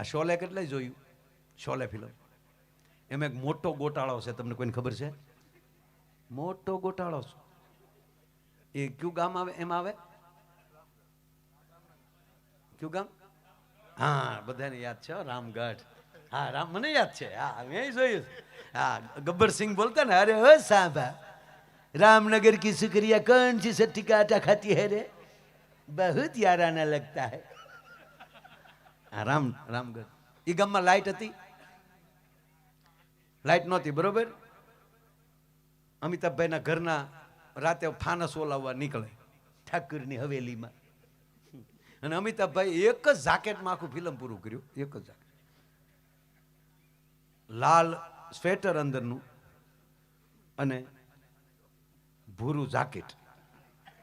આ શોલે કેટલાય જોયું? શોલે ફિલ્મ. એમાં એક મોટો ગોટાળો છે, તમને કોઈને ખબર છે? મોટો ગોટાળો છે. એ કયું ગામ આવે? એમ આવે કયું ગામ? હા, બધાને યાદ છે, રામગઢ. હા, રામ મને યાદ છે. હા, મેં જોયું. હા, ગબ્બર સિંહ બોલતા ને, અરે ઓ સાંભા, रामनगर की सुकरिया कौन सी सट्टी का आटा खाती है रे, बहुत याराना लगता है. રામગઢ. એ ગામમાં લાઈટ હતી? લાઈટ નહોતી, બરોબર. અમિતાભભાઈના ઘરના રાતે ફાનસ ઓલાવવા નીકળે ઠાકુરની હવેલીમાં, અને અમિતાભભાઈ એક જ જાકેટમાં આખું ફિલ્મ પૂરું કર્યું. એક જ જાકેટ, લાલ સ્વેટર અંદરનું અને ભૂરું જાકેટ,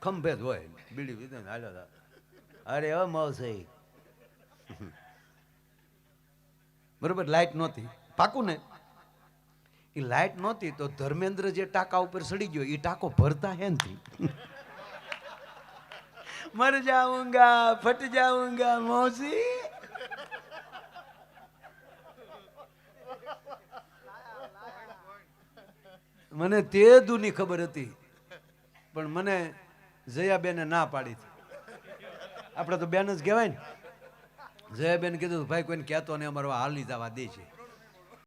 ખંભે જ હોય, બીડી વિધે હાલ્યો. અરે ઓ મૌસી, બરોબર. લાઈટ નહોતી, પાકું ને? એ લાઈટ નહોતી તો ધર્મેન્દ્ર જે ટાંકા ઉપર સડી ગયો એ ટાંકો ભરતા હેનથી મર જાઉંગા, ફટ જાઉંગા મૌસી. મને તે દુની ખબર હતી, પણ મને જયાબેને ના પાડી હતી. આપણે તો બેન જ કહેવાય ને. જયાબેન કીધું ભાઈ કોઈને કહેતો નહીં, અમારો હાલી જવા દે છે.